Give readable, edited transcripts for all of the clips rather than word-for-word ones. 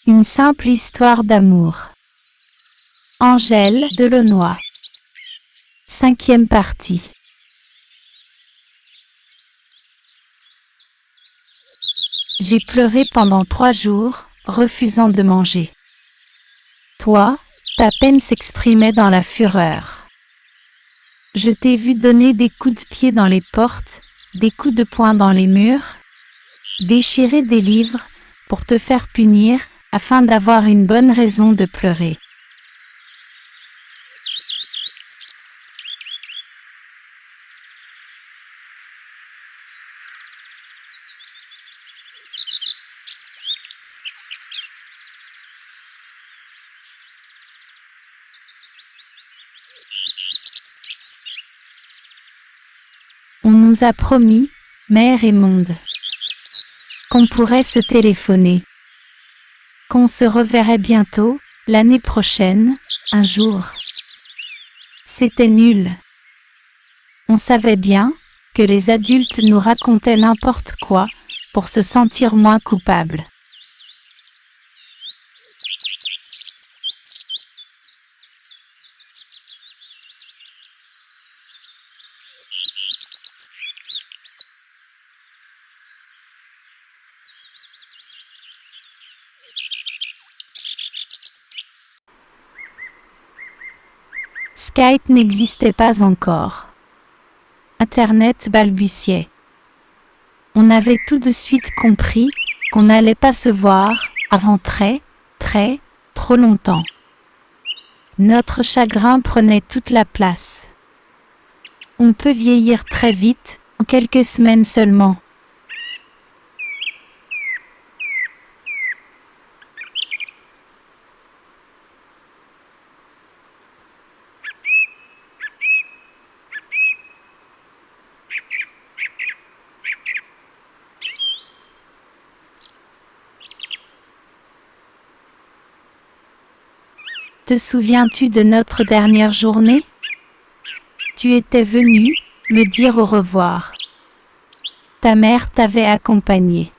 Une simple histoire d'amour. Angèle Delaunoy. 5e partie. J'ai pleuré pendant 3 jours, refusant de manger. Toi, ta peine s'exprimait dans la fureur. Je t'ai vu donner des coups de pied dans les portes, des coups de poing dans les murs, déchirer des livres pour te faire punir afin d'avoir une bonne raison de pleurer. On nous a promis, mère et monde, qu'on pourrait se téléphoner, qu'on se reverrait bientôt, l'année prochaine, un jour. C'était nul. On savait bien que les adultes nous racontaient n'importe quoi pour se sentir moins coupables. Skype n'existait pas encore. Internet balbutiait. On avait tout de suite compris qu'on n'allait pas se voir avant trop longtemps. Notre chagrin prenait toute la place. On peut vieillir très vite, en quelques semaines seulement. Te souviens-tu de notre dernière journée? Tu étais venu me dire au revoir. Ta mère t'avait accompagné.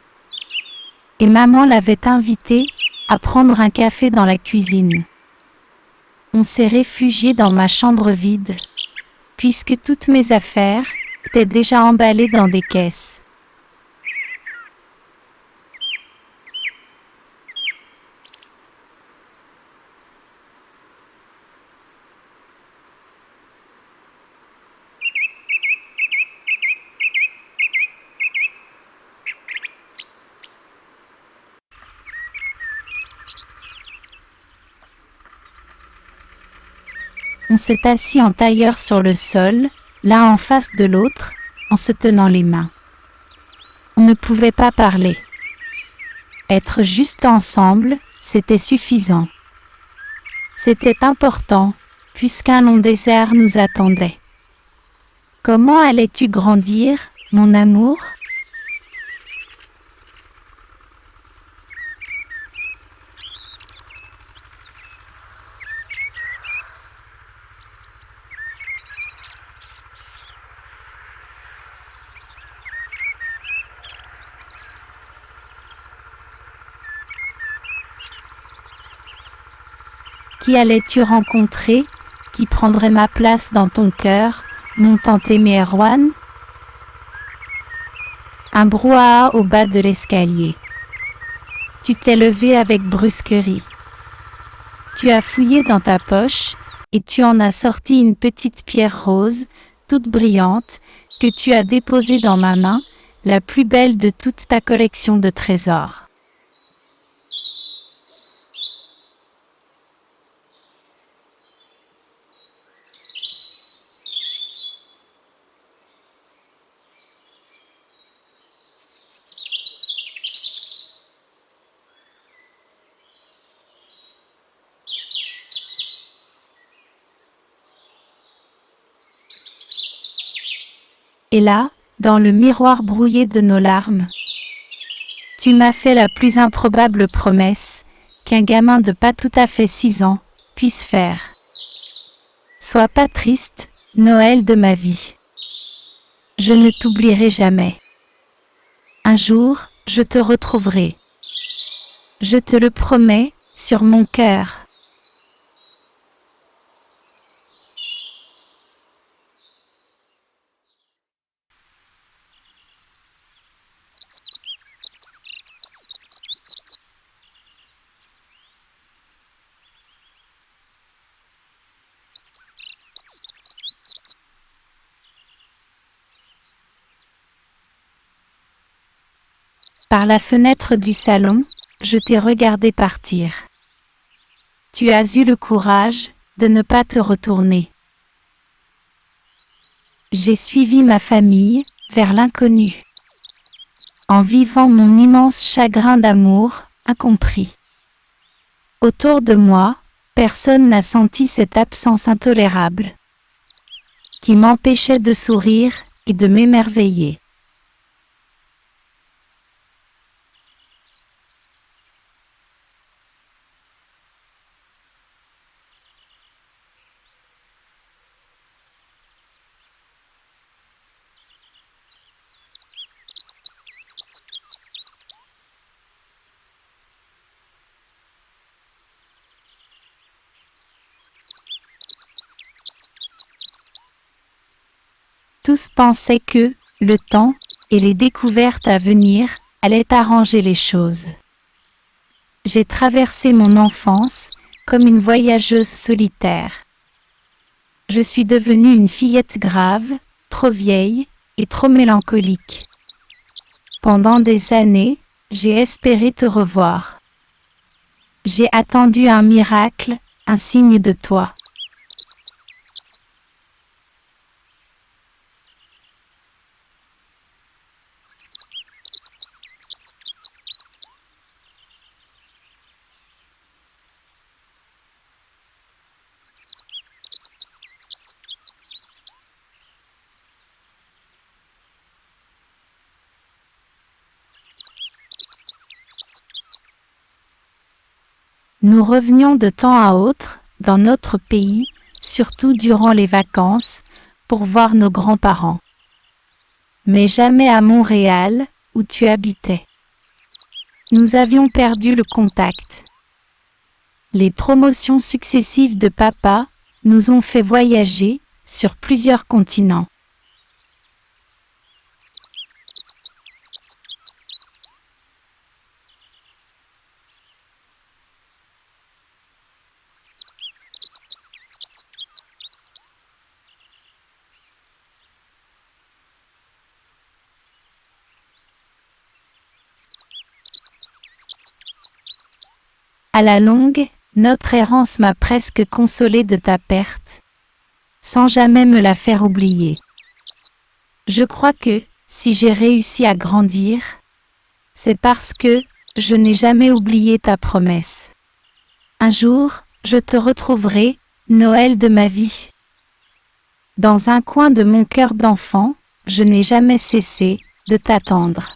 Et maman l'avait invité à prendre un café dans la cuisine. On s'est réfugié dans ma chambre vide, puisque toutes mes affaires étaient déjà emballées dans des caisses. On s'est assis en tailleur sur le sol, l'un en face de l'autre, en se tenant les mains. On ne pouvait pas parler. Être juste ensemble, c'était suffisant. C'était important, puisqu'un long désert nous attendait. Comment allais-tu grandir, mon amour? Qui allais-tu rencontrer, qui prendrait ma place dans ton cœur, mon tant aimé Erwan? Un brouhaha au bas de l'escalier. Tu t'es levé avec brusquerie. Tu as fouillé dans ta poche, et tu en as sorti une petite pierre rose, toute brillante, que tu as déposée dans ma main, la plus belle de toute ta collection de trésors. Et là, dans le miroir brouillé de nos larmes, tu m'as fait la plus improbable promesse qu'un gamin de pas tout à fait 6 ans puisse faire. Sois pas triste, Noël de ma vie. Je ne t'oublierai jamais. Un jour, je te retrouverai. Je te le promets, sur mon cœur. Par la fenêtre du salon, je t'ai regardé partir. Tu as eu le courage de ne pas te retourner. J'ai suivi ma famille vers l'inconnu, en vivant mon immense chagrin d'amour incompris. Autour de moi, personne n'a senti cette absence intolérable qui m'empêchait de sourire et de m'émerveiller. Tous pensaient que le temps et les découvertes à venir allaient arranger les choses. J'ai traversé mon enfance comme une voyageuse solitaire. Je suis devenue une fillette grave, trop vieille et trop mélancolique. Pendant des années, j'ai espéré te revoir. J'ai attendu un miracle, un signe de toi. Nous revenions de temps à autre dans notre pays, surtout durant les vacances, pour voir nos grands-parents. Mais jamais à Montréal, où tu habitais. Nous avions perdu le contact. Les promotions successives de papa nous ont fait voyager sur plusieurs continents. À la longue, notre errance m'a presque consolée de ta perte, sans jamais me la faire oublier. Je crois que, si j'ai réussi à grandir, c'est parce que je n'ai jamais oublié ta promesse. Un jour, je te retrouverai, Noël de ma vie. Dans un coin de mon cœur d'enfant, je n'ai jamais cessé de t'attendre.